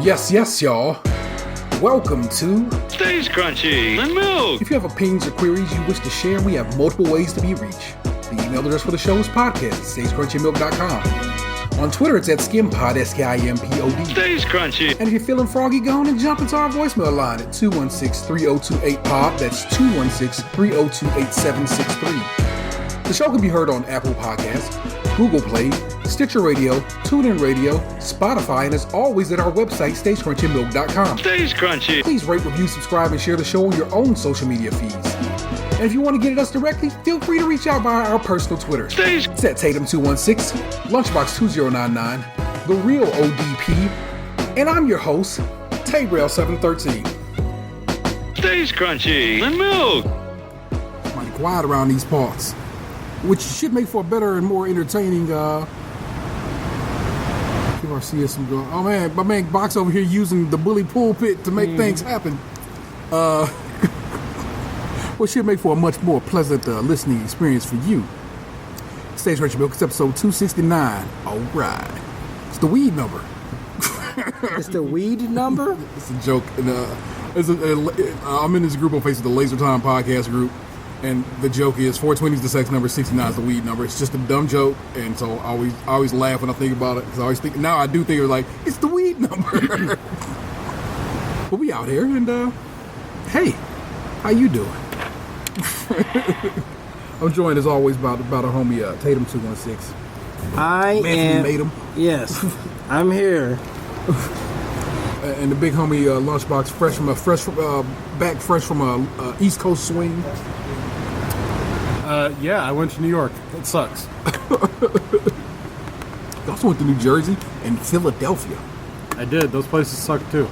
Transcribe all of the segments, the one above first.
Yes, y'all. Welcome to Stays Crunchy and Milk. If you have opinions or queries you wish to share, we have multiple ways to be reached. The email address for the show is podcast@stayscrunchyandmilk.com. On Twitter, it's at skimpod, SKIMPOD. Stays Crunchy. And if you're feeling froggy, go on and jump into our voicemail line at 216-3028-POD. That's 216-302-8763. The show can be heard on Apple Podcasts, Google Play, Stitcher Radio, TuneIn Radio, Spotify, and as always at our website, stayscrunchyandmilk.com. Stays Crunchy. Please rate, review, subscribe, and share the show on your own social media feeds. And if you want to get at us directly, feel free to reach out via our personal Twitter. Stays. It's at Tatum216, Lunchbox2099, The Real ODP, and I'm your host, Tabrail713. Stays Crunchy and Milk. Mighty quiet around these parts, which should make for a better and more entertaining, see some go. Oh man, my man Box over here using the bully pulpit to make things happen. Which should make for a much more pleasant listening experience for you. Stage Rachel Milk, it's episode 269. All right, it's the weed number. It's the weed number. It's a joke. And, I'm in this group on Facebook, the Laser Time podcast group. And the joke is 420 is the sex number, 69 is the weed number. It's just a dumb joke, and so I always laugh when I think about it. Because I always think, now I do think it's like, it's the weed number. But we out here, and hey, how you doing? I'm joined as always by a homie Tatum 216. I am. Made him. Yes, I'm here. And the big homie Lunchbox, back fresh from a East Coast swing. Yeah, I went to New York. It sucks. I also went to New Jersey and Philadelphia. I did. Those places suck too.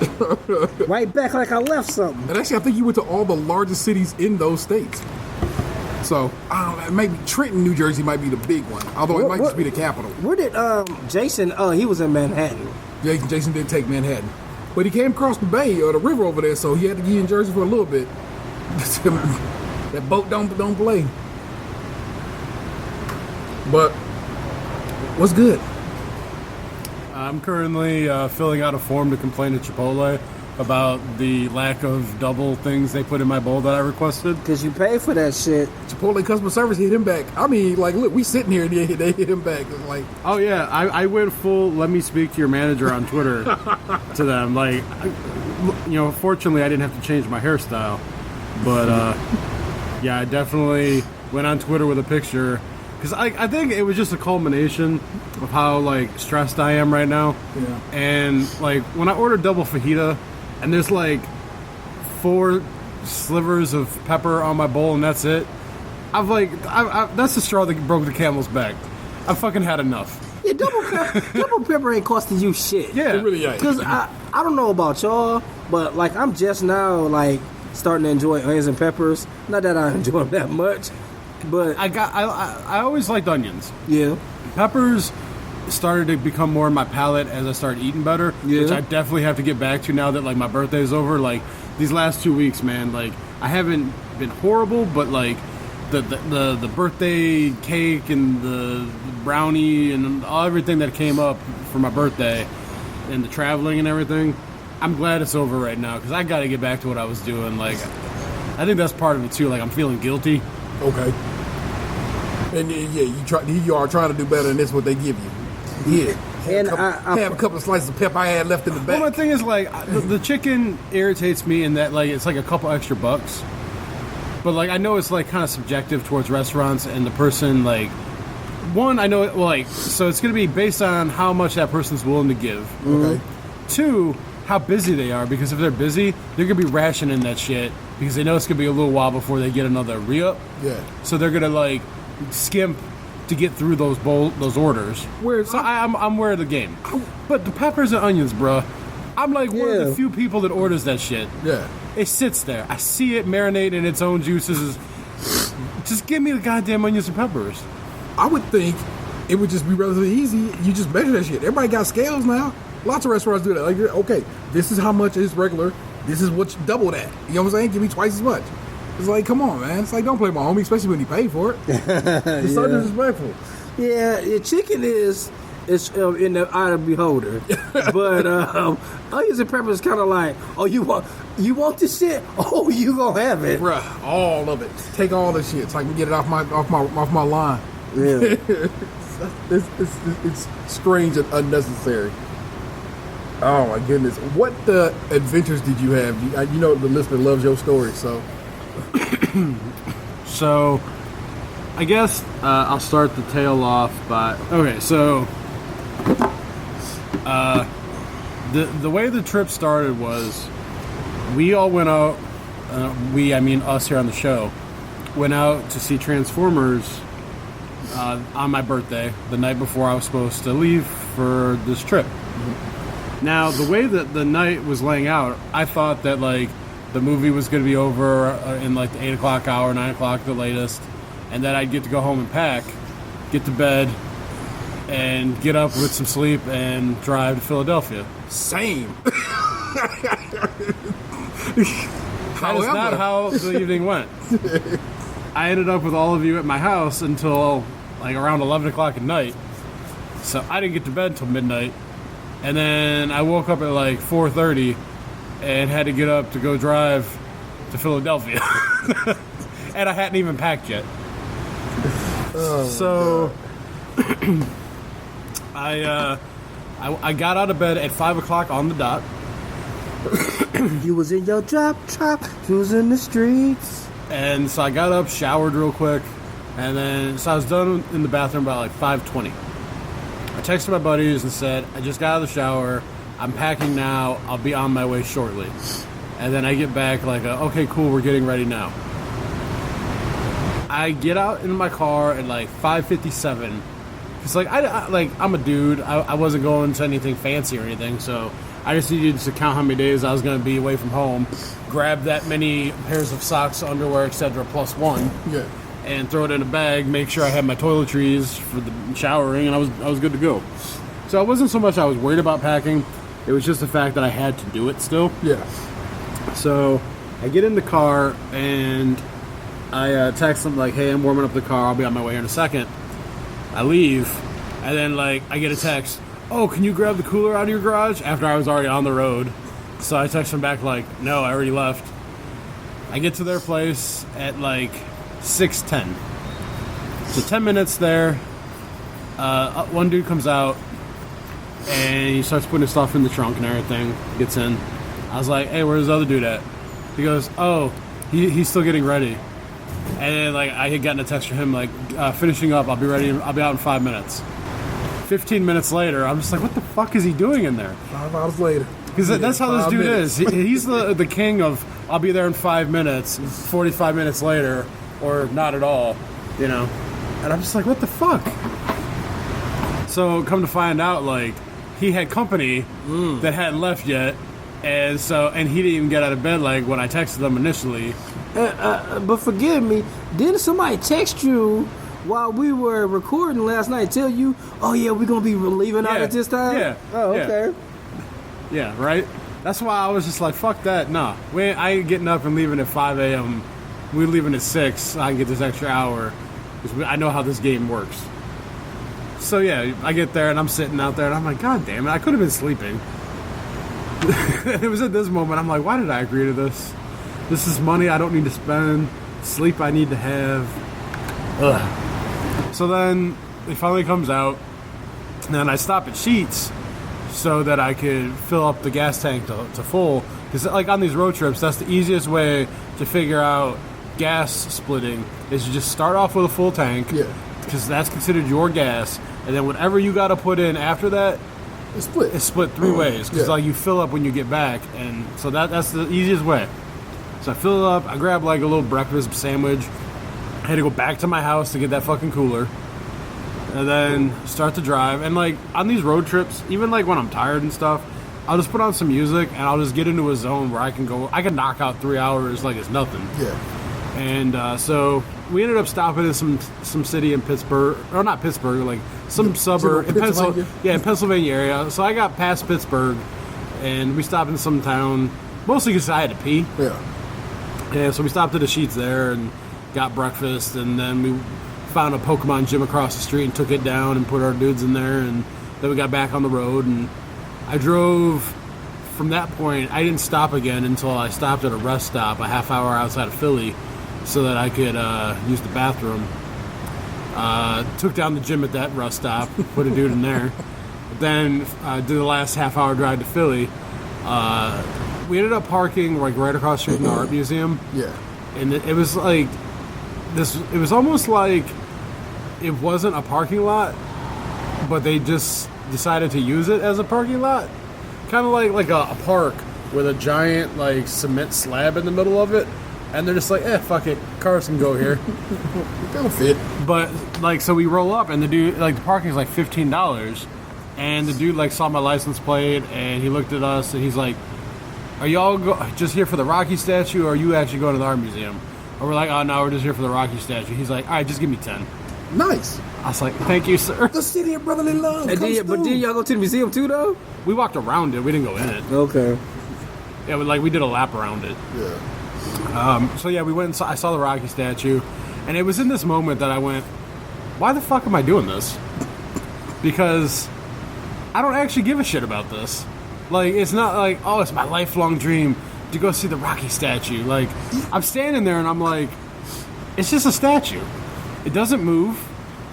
Right back like I left something. And actually, I think you went to all the largest cities in those states. So, I don't know, maybe Trenton, New Jersey might be the big one. Although it might just be the capital. Where did Jason, he was in Manhattan. Jason did take Manhattan. But he came across the bay or the river over there, so he had to get in Jersey for a little bit. That boat don't play. But what's good? I'm currently filling out a form to complain to Chipotle about the lack of double things they put in my bowl that I requested. Because you pay for that shit. Chipotle customer service hit him back. I mean, like, look, we sitting here and they hit him back. It's like, oh yeah, I went full let me speak to your manager on Twitter to them. Like, fortunately I didn't have to change my hairstyle. But yeah, I definitely went on Twitter with a picture. Because I think it was just a culmination of how, like, stressed I am right now. Yeah. And, like, when I ordered double fajita, and there's, like, 4 slivers of pepper on my bowl, and that's it, that's the straw that broke the camel's back. I fucking had enough. Yeah, double pepper ain't costing you shit. Yeah. it really ain't. Because I don't know about y'all, but, like, I'm just now, like, starting to enjoy onions and peppers. Not that I enjoy them that much. But I always liked onions. Yeah. Peppers started to become more in my palate as I started eating better, which I definitely have to get back to now that, like, my birthday's over. Like, these last 2 weeks, man, like, I haven't been horrible, but, like, the birthday cake and the brownie and everything that came up for my birthday and the traveling and everything, I'm glad it's over right now because I got to get back to what I was doing. Like, I think that's part of it, too. Like, I'm feeling guilty. Okay. And yeah, you are trying to do better, and that's what they give you. Yeah. Have a couple of slices of pepper I had left in the back. Well, my thing is, like, the chicken irritates me in that, like, it's like a couple extra bucks. But, like, I know it's, like, kind of subjective towards restaurants and the person, like, one, I know, like, so it's going to be based on how much that person's willing to give. Okay. 2, how busy they are, because if they're busy, they're going to be rationing that shit because they know it's going to be a little while before they get another re-up. Yeah. So they're going to, like, skimp to get through those orders. So I'm aware of the game. But the peppers and onions, bruh, I'm like one of the few people that orders that shit. Yeah. It sits there. I see it marinate in its own juices. Just give me the goddamn onions and peppers. I would think it would just be relatively easy. You just measure that shit. Everybody got scales now. Lots of restaurants do that. Like, okay, this is how much is regular. This is what you double that. You know what I'm saying? Give me twice as much. It's like, come on, man. It's like, don't play my homie, especially when you pay for it. It's so disrespectful. Yeah, chicken is it's in the eye of the beholder. But onions and peppers is kind of like, oh, you want this shit? Oh, you gonna have it, Bruh, all of it. Take all the shit so I can get it off my line. Yeah. It's strange and unnecessary. Oh my goodness! What adventures did you have? You know the listener loves your story, so. So, I guess I'll start the tale off by... Okay, so... the way the trip started was... We all went out... I mean us here on the show, went out to see Transformers on my birthday, the night before I was supposed to leave for this trip. Now, the way that the night was laying out, I thought that, like, the movie was going to be over in, like, the 8 o'clock hour, 9 o'clock the latest, and then I'd get to go home and pack, get to bed, and get up with some sleep and drive to Philadelphia. Same. That is not how the evening went. I ended up with all of you at my house until, like, around 11 o'clock at night, so I didn't get to bed until midnight. And then I woke up at like 4:30 and had to get up to go drive to Philadelphia. And I hadn't even packed yet. So I got out of bed at 5 o'clock on the dot. You was in your drop top, cruising the streets. And so I got up, showered real quick, and then so I was done in the bathroom by like 5:20. I texted my buddies and said, I just got out of the shower, I'm packing now, I'll be on my way shortly. And then I get back like, okay, cool, we're getting ready now. I get out in my car at like 5:57. It's like, I'm a dude, I wasn't going to anything fancy or anything, so I just needed to count how many days I was going to be away from home, grab that many pairs of socks, underwear, etc., plus one. Yeah. And throw it in a bag, make sure I had my toiletries for the showering, and I was good to go. So it wasn't so much I was worried about packing, it was just the fact that I had to do it still. Yeah. So I get in the car, and I text them like, hey, I'm warming up the car, I'll be on my way here in a second. I leave, and then like I get a text, oh, can you grab the cooler out of your garage? After I was already on the road. So I text them back like, no, I already left. I get to their place at like 6:10. So 10 minutes there. One dude comes out and he starts putting his stuff in the trunk and everything. Gets in. I was like, hey, where's the other dude at? He goes, oh, he's still getting ready. And then like I had gotten a text from him like, finishing up, I'll be ready. I'll be out in 5 minutes. 15 minutes later, I'm just like, what the fuck is he doing in there? 5 hours later. Because that's how this dude is. He's the king of, I'll be there in 5 minutes, 45 minutes later, or not at all, you know. And I'm just like, what the fuck? So come to find out, like, he had company that hadn't left yet, and he didn't even get out of bed, like, when I texted them initially. But forgive me, didn't somebody text you while we were recording last night, tell you, oh yeah, we're gonna be leaving out at this time? Yeah. Oh, okay. Yeah, right? That's why I was just like, fuck that. Nah, I ain't getting up and leaving at 5 a.m. We're leaving at 6 so I can get this extra hour. Because I know how this game works. So yeah, I get there and I'm sitting out there and I'm like, God damn it, I could have been sleeping. It was at this moment, I'm like, why did I agree to this? This is money I don't need to spend. Sleep I need to have. Ugh. So then it finally comes out, and then I stop at Sheetz so that I could fill up the gas tank to full. Because like on these road trips, that's the easiest way to figure out gas splitting is you just start off with a full tank. Yeah. Because that's considered your gas, and then whatever you got to put in after that, It's split. it's split 3 ways. Because Yeah. like you fill up when you get back, and so that's the easiest way. So I fill it up. I grab like a little breakfast sandwich. I had to go back to my house to get that fucking cooler, and then start to drive. And like on these road trips, even like when I'm tired and stuff, I'll just put on some music and I'll just get into a zone where I can knock out 3 hours like it's nothing. Yeah. And so we ended up stopping in some city in Pittsburgh, or not Pittsburgh, like some suburb in Pennsylvania? in Pennsylvania area. So I got past Pittsburgh, and we stopped in some town, mostly because I had to pee. Yeah. And so we stopped at the Sheetz there and got breakfast, and then we found a Pokemon gym across the street and took it down and put our dudes in there and Then we got back on the road, and I drove from that point. I didn't stop again until I stopped at a rest stop a half hour outside of Philly so that I could use the bathroom. Took down the gym at that rest stop, put a dude in there. Then did the last half hour drive to Philly. We ended up parking like right across the street from the art museum. Yeah. And it was like this. It was almost like it wasn't a parking lot, but they just decided to use it as a parking lot. Kind of like a park with a giant like cement slab in the middle of it, and they're just like, fuck it, cars can go here. That'll fit. But like, so we roll up, and the dude, like, the parking is like $15, and the dude like saw my license plate, and he looked at us, and he's like, "Are y'all just here for the Rocky statue, or are you actually going to the art museum?" And we're like, "Oh no, we're just here for the Rocky statue." He's like, "All right, just give me 10." Nice. I was like, "Thank you, sir." The city of brotherly love. But did y'all go to the museum too, though? We walked around it. We didn't go in it. Okay. Yeah, we did a lap around it. Yeah. So yeah, we went and I saw the Rocky statue, and it was in this moment that I went, "Why the fuck am I doing this?" Because I don't actually give a shit about this. Like, it's not like, oh, it's my lifelong dream to go see the Rocky statue. Like, I'm standing there and I'm like, it's just a statue. It doesn't move.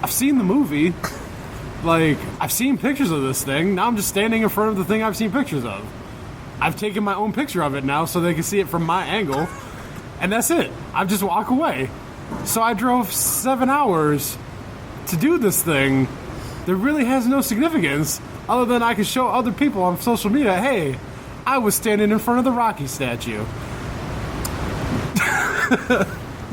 I've seen the movie. Like, I've seen pictures of this thing. Now I'm just standing in front of the thing I've seen pictures of. I've taken my own picture of it now so they can see it from my angle. And that's it. I just walk away. So I drove 7 hours to do this thing that really has no significance other than I can show other people on social media, hey, I was standing in front of the Rocky statue.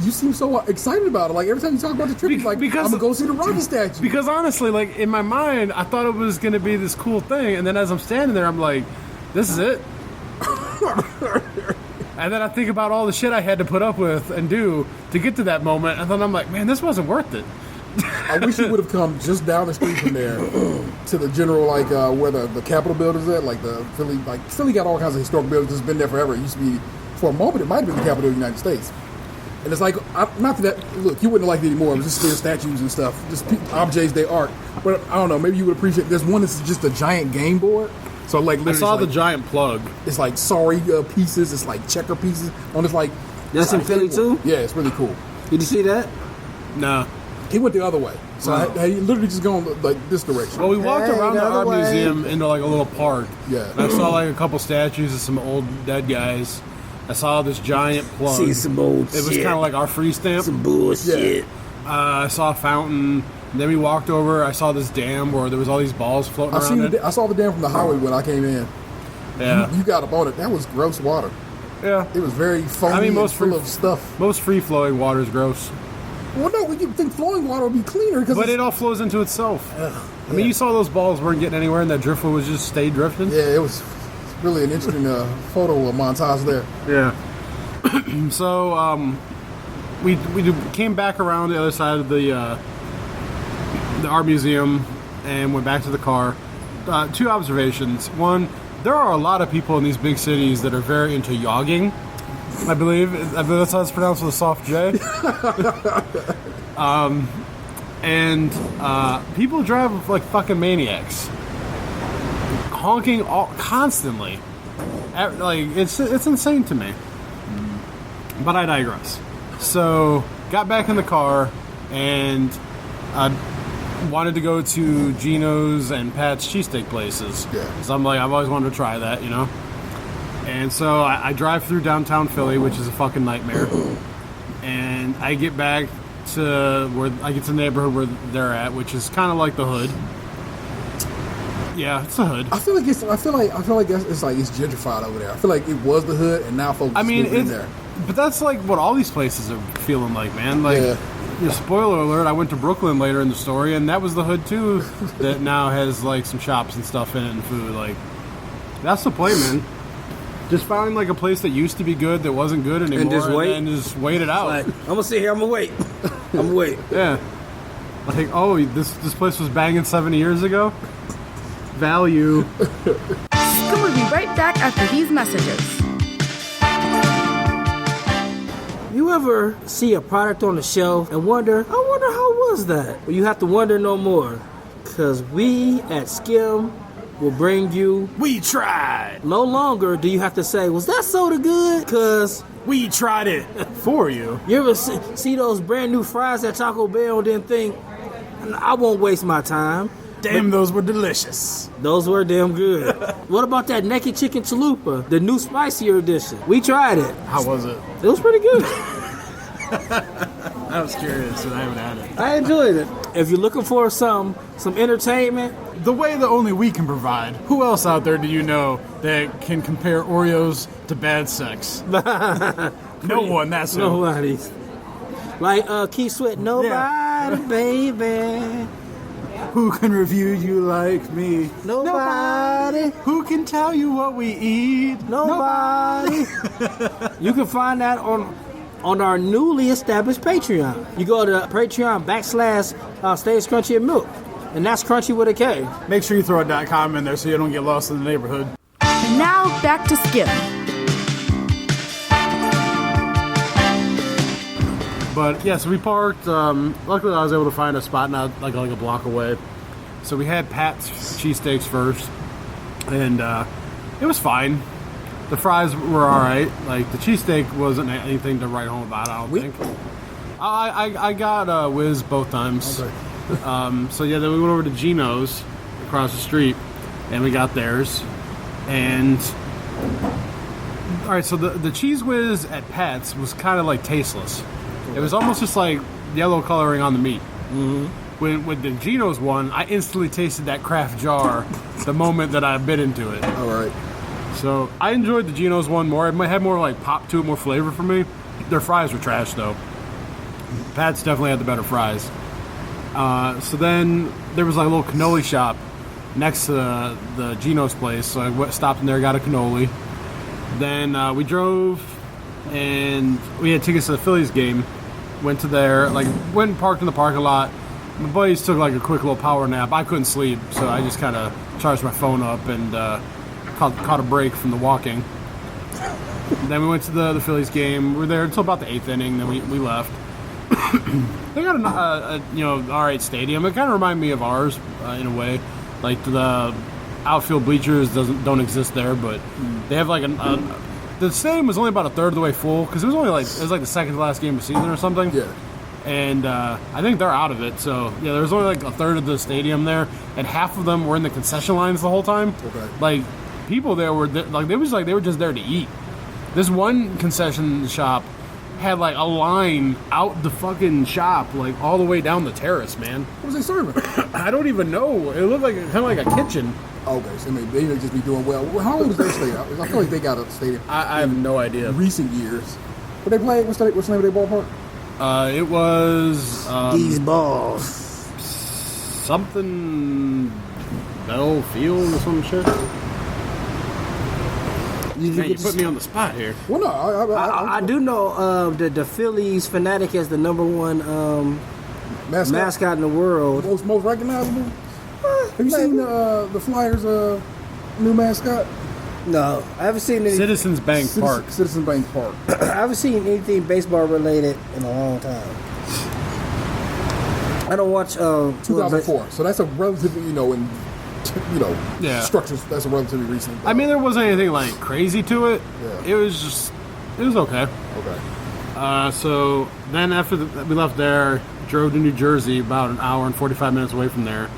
You seem so excited about it. Like, every time you talk about the trip, you're like, I'm going to go see the Rocky statue. Because honestly, like, in my mind, I thought it was going to be this cool thing. And then as I'm standing there, I'm like, this is it. And then I think about all the shit I had to put up with and do to get to that moment. And then I'm like, man, this wasn't worth it. I wish you would have come just down the street from there to the general, like, where the Capitol building's at. Like, Philly got all kinds of historic buildings that's been there forever. It used to be, for a moment, it might have been the Capitol of the United States. And it's like, not that, look, you wouldn't like it anymore. It was just still statues and stuff, just objects, they art. But I don't know, maybe you would appreciate, there's one that's just a giant game board. So, like, literally, I saw the giant plug. It's like sorry pieces, it's like checker pieces on this, like. That's in Philly too? Yeah, it's really cool. Did you see that? No. He went the other way. So I literally just gone like this direction. Well, we walked around the art museum into like a little park. Yeah. And I saw like a couple statues of some old dead guys. I saw this giant plug. See some old shit. It was kind of like our free stamp. Some bullshit. Yeah. I saw a fountain. And then we walked over. I saw this dam where there was all these balls floating around it. I saw the dam from the highway when I came in. Yeah. You got up on it. That was gross water. Yeah. It was very foamy and full of stuff. Most free-flowing water is gross. Well, no, you think flowing water would be cleaner. But it all flows into itself. I mean, you saw those balls weren't getting anywhere and that driftwood was just stayed drifting. Yeah, it was really an interesting photo montage there. Yeah. So, we came back around the other side of the art museum and went back to the car. Two observations. One, there are a lot of people in these big cities that are very into yogging. I believe that's how it's pronounced with a soft J. And people drive like fucking maniacs, honking constantly. Like it's insane to me. But I digress. So got back in the car and wanted to go to Genos and Pat's cheesesteak places. Yeah. So I'm like, I've always wanted to try that, you know. And so I drive through downtown Philly, which is a fucking nightmare. And I get back to the neighborhood where they're at, which is kind of like the hood. Yeah, it's the hood. I feel like it's gentrified over there. I feel like it was the hood, and now folks. In there. But that's like what all these places are feeling like, man. Like, spoiler alert: I went to Brooklyn later in the story, and that was the hood too. That now has like some shops and stuff in it and food. Like, that's the play, man. Just find like a place that used to be good that wasn't good anymore, and just wait it out. Like, I'm gonna sit here. I'm gonna wait. I'm gonna wait. Yeah. Like, oh, this place was banging 70 years ago. Value. We'll be right back after these messages. You ever see a product on the shelf and wonder how was that? Well, you have to wonder no more. Because we at Skim will bring you. We tried. No longer do you have to say, was that soda good? Because We tried it for you. you ever see those brand new fries at Taco Bell and then think, I won't waste my time. Damn, those were delicious. Those were damn good. What about that naked chicken chalupa, the new spicier edition? We tried it. How was it? It was pretty good. I was curious, and I haven't had it. I enjoyed it. If you're looking for some entertainment, The way that only we can provide, who else out there do you know that can compare Oreos to bad sex? No one, that's who. nobody. Like Keith Sweat, nobody, baby. Who can review you like me? Nobody. Who can tell you what we eat? Nobody. You can find that on our newly established Patreon. You go to Patreon / Stays Crunchy and Milk. And that's Crunchy with a K. Make sure you throw a .com in there so you don't get lost in the neighborhood. And now back to Skim. But yeah, so we parked. Luckily, I was able to find a spot not like a block away. So we had Pat's cheesesteaks first, and it was fine. The fries were all right. Like the cheesesteak wasn't anything to write home about. I don't think. I got whiz both times. Okay. So yeah, then we went over to Genos across the street, and we got theirs. And all right, so the cheese whiz at Pat's was kind of like tasteless. It was almost just like yellow coloring on the meat. Mm-hmm. When with the Genos one, I instantly tasted that Kraft jar the moment that I bit into it. All right. So I enjoyed the Genos one more. It might have more like pop to it, more flavor for me. Their fries were trash though. Pat's definitely had the better fries. So then there was like a little cannoli shop next to the Genos place. So I stopped in there, got a cannoli. Then we drove and we had tickets to the Phillies game. Went to there, like went and parked in the parking lot. My buddies took like a quick little power nap. I couldn't sleep, so I just kind of charged my phone up and caught a break from the walking. Then we went to the Phillies game. We were there until about the 8th inning. Then we left. They got a all right stadium. It kind of reminded me of ours in a way. Like the outfield bleachers don't exist there, but they have like the stadium was only about a third of the way full because it was like the second to last game of the season or something. Yeah. And I think they're out of it. So yeah, there was only like a third of the stadium there, and half of them were in the concession lines the whole time. Okay. Like people there were they were just there to eat. This one concession shop had like a line out the fucking shop, like all the way down the terrace, man. What was they serving? I don't even know. It looked like kind of like a kitchen. Okay, so they may just be doing well. How long was their stadium? I feel like they got a stadium I have no idea. recent years. But they played, what's the name of their ballpark? It was These balls. something Bell Field or some shit. Man, you put me on the spot here. Well, no, I do know the Phillies Fanatic as the #1 mascot in the world. most recognizable. Have you seen the Flyers' new mascot? No, I haven't seen any. Citizens Bank Park. Citizen Bank Park. I haven't seen anything baseball related in a long time. I don't watch. 2004. So that's a relatively, Yeah. structures. That's a relatively recent. I mean, there wasn't anything like crazy to it. Yeah. It was okay. Okay. So then after we left there, drove to New Jersey, about an hour and 45 minutes away from there,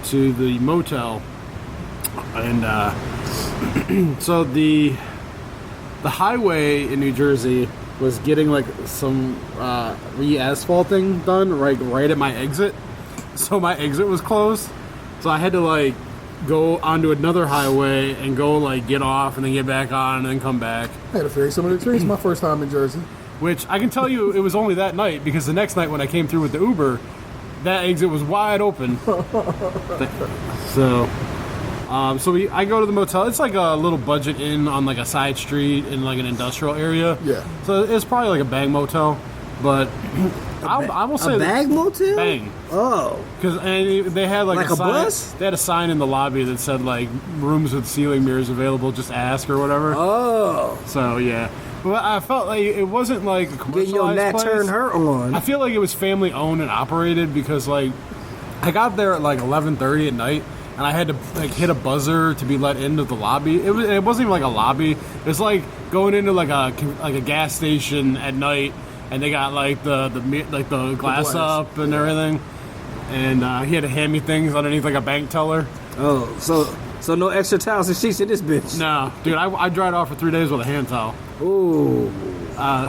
to the motel. And so the highway in New Jersey was getting like some re-asphalting done right at my exit. So my exit was closed. So I had to like go onto another highway and go like get off and then get back on and then come back. I had a very similar experience my first time in Jersey. Which I can tell you it was only that night because the next night when I came through with the Uber, that exit was wide open. So I go to the motel. It's like a little budget inn on like a side street in like an industrial area. Yeah. So it's probably like a bang motel, but I will say a bag motel. bang. Oh, Because they had like a sign, bus? They had a sign in the lobby that said like rooms with ceiling mirrors available. Just ask or whatever. oh, So yeah. But I felt like it wasn't like a commercialized getting your Nat place. Turn her on. I feel like it was family owned and operated because like I got there at like 11:30 at night, and I had to like hit a buzzer to be let into the lobby. It wasn't even like a lobby. It's like going into like a gas station at night, and they got like the glass up and everything. And he had to hand me things underneath like a bank teller. Oh, so no extra towels and sheets in this bitch. No, dude, I dried off for 3 days with a hand towel. Ooh.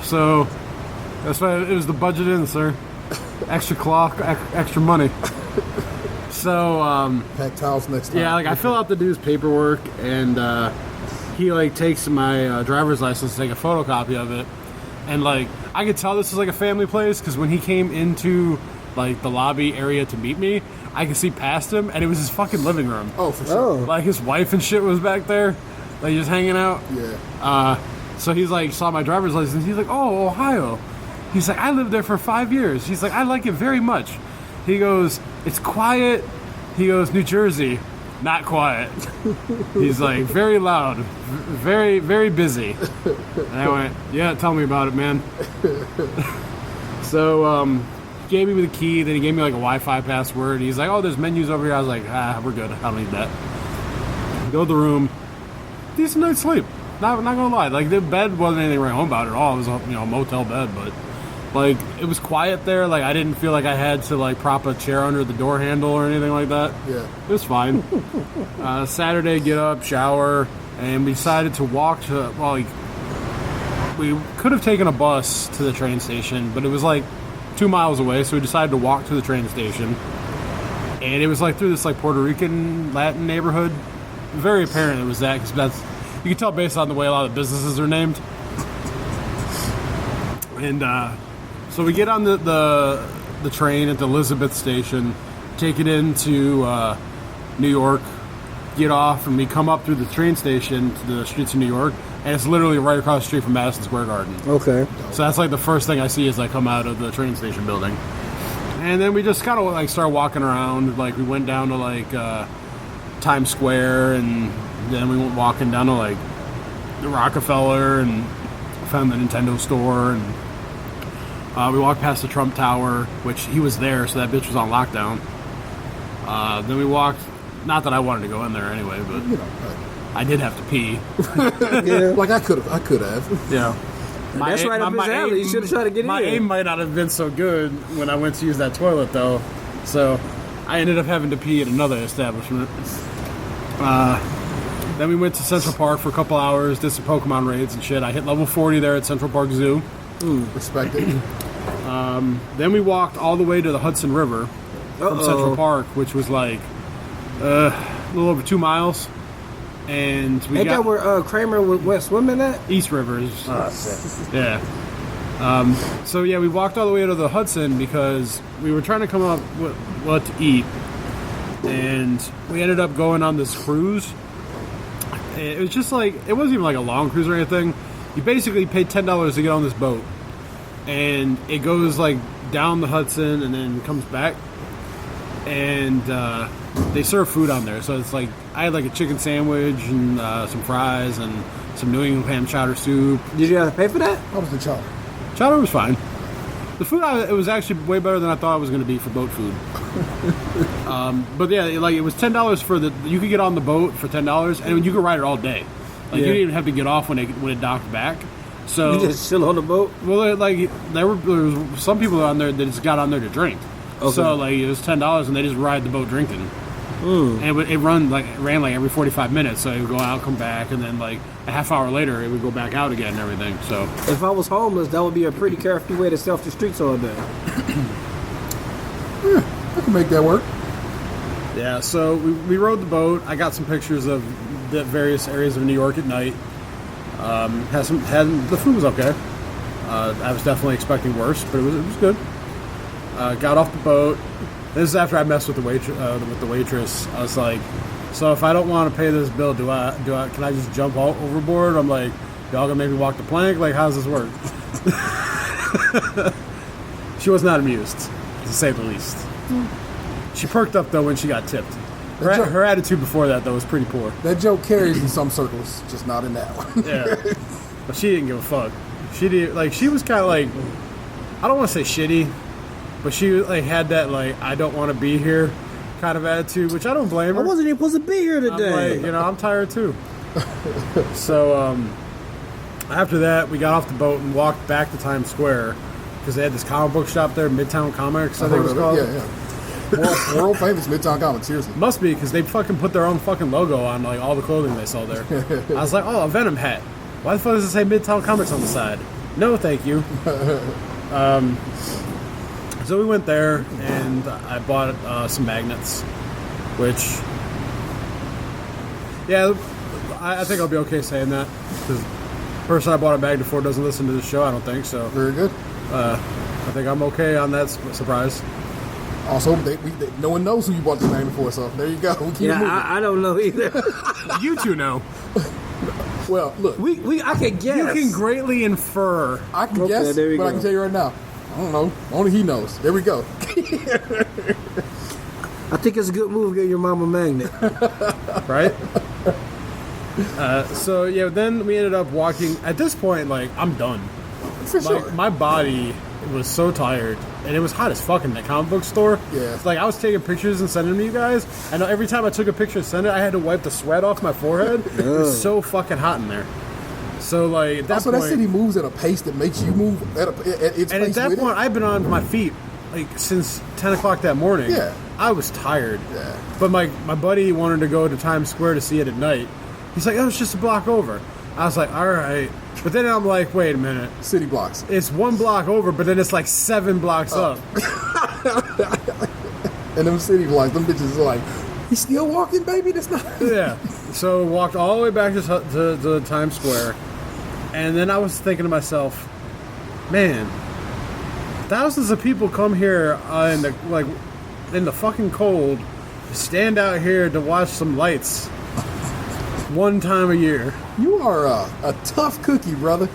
So that's why it was the budget in, sir. Extra cloth, extra money. So pack towels next time. yeah, like I fill out the dude's paperwork, and he like takes my driver's license to take a photocopy of it, and like I could tell this is like a family place because when he came into like the lobby area to meet me, I could see past him, and it was his fucking living room. Oh, for sure. Oh. Like his wife and shit was back there, like just hanging out. Yeah. So he's like saw my driver's license. He's like, "Oh, Ohio." He's like, "I lived there for 5 years." He's like, "I like it very much." He goes, "It's quiet." He goes, "New Jersey, not quiet." He's like, "Very loud, very, very busy." And I went, "Yeah, tell me about it, man." So he gave me the key. Then he gave me like a Wi-Fi password. He's like, "Oh, there's menus over here." I was like, "We're good. I don't need that." Go to the room. Decent night's sleep. Not gonna lie. Like the bed wasn't anything right home about at all. It was a motel bed, but like it was quiet there. Like I didn't feel like I had to like prop a chair under the door handle or anything like that. Yeah. It was fine. Saturday, get up, shower, and we decided to walk to. Well, we could have taken a bus to the train station, but it was like 2 miles away, so we decided to walk to the train station. And it was like through this like Puerto Rican Latin neighborhood. Very apparent it was that because you can tell based on the way a lot of businesses are named. And so we get on the train at the Elizabeth station, take it into New York, get off, and we come up through the train station to the streets of New York, and it's literally right across the street from Madison Square Garden. Okay. So that's like the first thing I see as I come out of the train station building. And then we just kind of like start walking around. Like we went down to like Times Square, and then we went walking down to like the Rockefeller and found the Nintendo store, and we walked past the Trump Tower, which he was there, so that bitch was on lockdown. Then we walked, not that I wanted to go in there anyway, but I did have to pee. Yeah. Like I could have. Yeah. That's right up his alley. You should have tried to get in. My aim might not have been so good when I went to use that toilet, though. So I ended up having to pee at another establishment. Then we went to Central Park for a couple hours, did some Pokemon raids and shit. I hit level 40 there at Central Park Zoo. Respect it. Then we walked all the way to the Hudson River from Central Park, which was like a little over 2 miles. And we Ain't that where Kramer went swimming at? East Rivers. Yeah. So yeah, we walked all the way to the Hudson because we were trying to come up with what to eat, and we ended up going on this cruise. It was just like, it wasn't even like a long cruise or anything. You basically paid $10 to get on this boat, and it goes like down the Hudson and then comes back, and they serve food on there. So it's like, I had like a chicken sandwich and some fries and some New England ham chowder soup. Did you have to pay for that? How was the chowder? Chowder was fine. The food, it was actually way better than I thought it was going to be for boat food. But yeah, like it was $10 for you could get on the boat for $10, and you could ride it all day. Like you didn't even have to get off when it docked back. So You just chill on the boat? well, like there was some people on there that just got on there to drink. Okay. So like it was $10, and they just ride the boat drinking. And it ran like every 45 minutes. So it would go out, come back, and then like a half hour later, it would go back out again and everything. So If I was homeless, that would be a pretty carefree way to self the streets all day. I can make that work. yeah, so we rode the boat. I got some pictures of the various areas of New York at night. The food was okay. I was definitely expecting worse, but it was good. Got off the boat. This is after I messed with the waitress. I was like, so if I don't want to pay this bill, can I just jump overboard? I'm like, y'all gonna make me walk the plank? Like, how does this work? She was not amused, to say the least. She perked up though when she got tipped. Her attitude before that though was pretty poor. That joke carries in some circles, just not in that one. Yeah, but she didn't give a fuck. She did, like, she was kind of like, I don't want to say shitty, but she like had that like I don't want to be here kind of attitude, which I don't blame her. I wasn't even supposed to be here today. I'm like, I'm tired too. So after that, we got off the boat and walked back to Times Square because they had this comic book shop there, Midtown Comics, I think it was called. Yeah. World famous Midtown Comics, seriously. Must be because they fucking put their own fucking logo on like all the clothing they sell there. I was like, oh, a Venom hat. Why the fuck does it say Midtown Comics on the side? No, thank you. So we went there and I bought some magnets, which, yeah, I think I'll be okay saying that because the person I bought a magnet for doesn't listen to the show. I don't think so. Very good. I think I'm okay on that surprise. Also, no one knows who you bought the magnet for, so there you go. I don't know either. You two know. Well, look. I can guess. You can greatly infer. I can guess, but I can tell you right now. I don't know. Only he knows. There we go. I think it's a good move to get your mom a magnet. Right? So, yeah, then we ended up walking. At this point, like, I'm done. For sure. My body was so tired. And it was hot as fuck in that comic book store. Yeah. Like, I was taking pictures and sending them to you guys. I know every time I took a picture and sent it, I had to wipe the sweat off my forehead. It was so fucking hot in there. So, like, at that point... that city moves at a pace that makes you move at its pace. And at that point, I've been on my feet, like, since 10 o'clock that morning. Yeah. I was tired. Yeah. But my buddy wanted to go to Times Square to see it at night. He's like, oh, it's just a block over. I was like, all right. But then I'm like, wait a minute. City blocks. It's 1 block over, but then it's like 7 blocks up. And them city blocks, them bitches are like, he's still walking, baby? That's not... Yeah. So walked all the way back to Times Square. And then I was thinking to myself, man, thousands of people come here in the fucking cold, stand out here to watch some lights one time a year. You are a tough cookie, brother.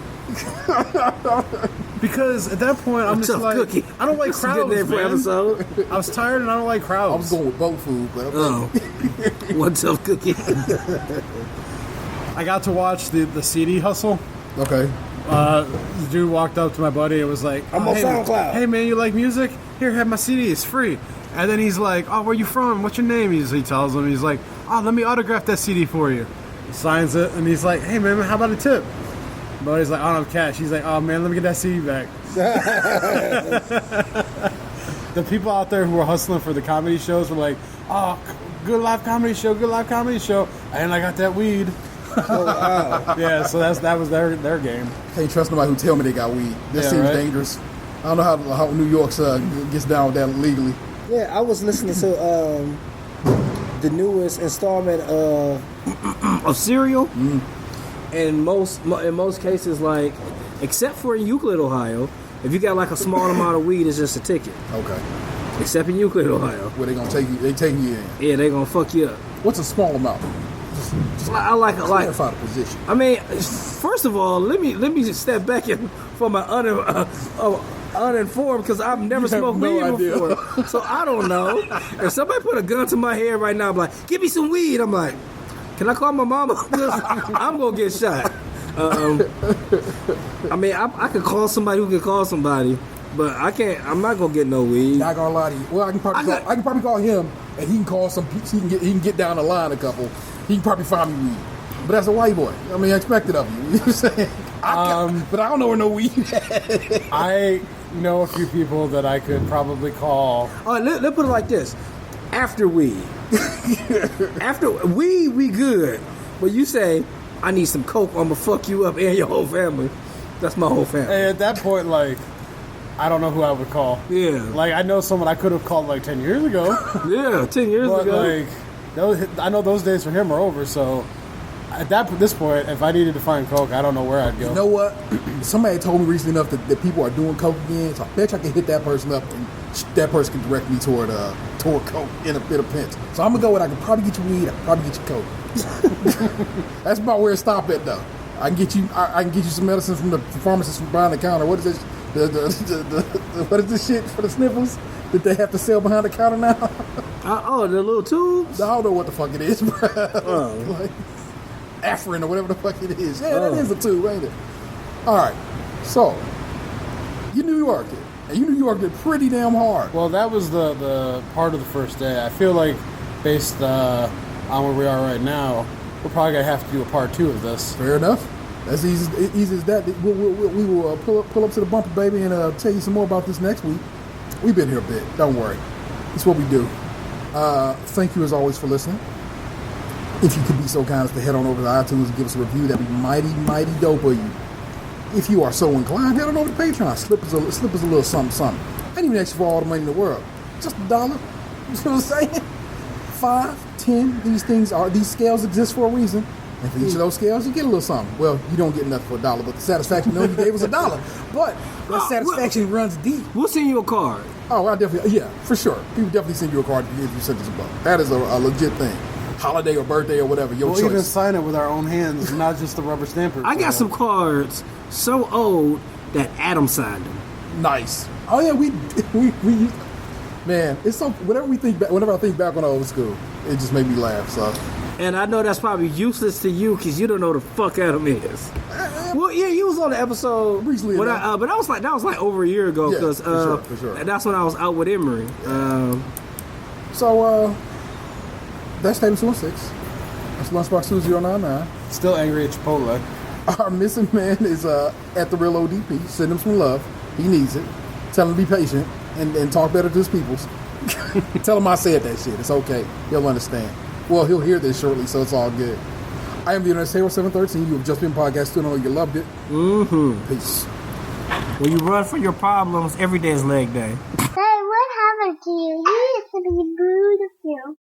Because at that point, I'm just like, cookie. I don't like crowds, man. I was tired and I don't like crowds. I was going with boat food, but One tough cookie. I got to watch the CD hustle. Okay. The dude walked up to my buddy and was like, I'm on SoundCloud. Hey man, you like music? Here, have my CD, it's free. And then he's like, oh, where you from? What's your name? He tells him, he's like, oh, let me autograph that CD for you. He signs it, and he's like, hey man, how about a tip? But he's like, I don't have cash. He's like, oh man, let me get that CD back. The people out there who were hustling for the comedy shows were like, oh, good live comedy show. And I got that weed. Oh, wow. Yeah, so that was their game. Can't trust nobody who tell me they got weed. This seems dangerous. I don't know how New York's gets down with that legally. Yeah, I was listening to the newest installment of Serial. Mm. And in most cases, like, except for in Euclid, Ohio, if you got like a small amount of weed, it's just a ticket. Okay. Except in Euclid, Ohio. Where they gonna take you? They taking you in. Yeah, they gonna fuck you up. What's a small amount? I like clarify the position. I mean, first of all, let me just step back for my uninformed, because I've never smoked weed before, so I don't know. If somebody put a gun to my head right now, I'm like, give me some weed. I'm like, can I call my mama? I'm gonna get shot. I mean, I could call somebody who can call somebody, but I can't. I'm not gonna get no weed. Not gonna lie to you. Well, I can probably call him, and he can call some. He can get down the line a couple. He can probably find me weed. But that's a white boy. I mean, I expect it of you. You know what I'm saying? But I don't know where no weed at. I know a few people that I could probably call. Let's put it like this. After weed. After weed, we good. But you say, I need some coke, I'm gonna fuck you up and your whole family. That's my whole family. And at that point, like, I don't know who I would call. Yeah. Like, I know someone I could have called like 10 years ago. Yeah, 10 years but ago. Like, I know those days for him are over, so at this point, if I needed to find coke, I don't know where I'd go. You know what? Somebody told me recently enough that people are doing coke again, so I bet you I can hit that person up and that person can direct me toward coke in a pinch. So I'm gonna go with I can probably get you weed, I can probably get you coke. That's about where it stop at though. I can get you some medicine from the pharmacist from behind the counter. What is this? What is this shit for the sniffles that they have to sell behind the counter now? The little tubes? I don't know what the fuck it is, bro. Like, Afrin or whatever the fuck it is. Yeah, that is a tube, ain't it? All right. So, you're New York. And you New York did pretty damn hard. Well, that was the part of the first day. I feel like, based on where we are right now, we're probably going to have to do a part 2 of this. Fair enough. That's easy as that. We will pull up to the bumper, baby, and tell you some more about this next week. We've been here a bit. Don't worry. It's what we do. Thank you, as always, for listening. If you could be so kind as to head on over to iTunes and give us a review, that'd be mighty, mighty dope of you. If you are so inclined, head on over to Patreon. Slip us a little something. I ain't even ask you for all the money in the world. Just $1. You know what I'm saying? 5, 10. These scales exist for a reason. And for each of those scales, you get a little something. Well, you don't get nothing for $1, but the satisfaction knowing you gave us $1. But that satisfaction runs deep. We'll send you a card. Oh, I definitely, yeah, for sure. People definitely send you a card if you send us a buck. That is a legit thing. Holiday or birthday or whatever, your choice. We'll even sign it with our own hands, not just the rubber stamper. I got some cards so old that Adam signed them. Nice. Oh yeah, we man, it's so whenever I think back on old school, it just made me laugh. So. And I know that's probably useless to you because you don't know who the fuck Adam is. Well, yeah, you was on the episode recently, but that was like over a year ago because for sure. That's when I was out with Emery. That's Tatum 216. That's Lunchbox 2099. Still angry at Chipotle. Our missing man is at the real ODP. Send him some love. He needs it. Tell him to be patient and talk better to his peoples. Tell him I said that shit. It's okay. He'll understand. Well, he'll hear this shortly, so it's all good. I am the Internet Hero 713. You have just been podcast student. I know you loved it. Mm-hmm. Peace. When you run for your problems, every day is leg day. Hey, what happened to you? You used to be beautiful.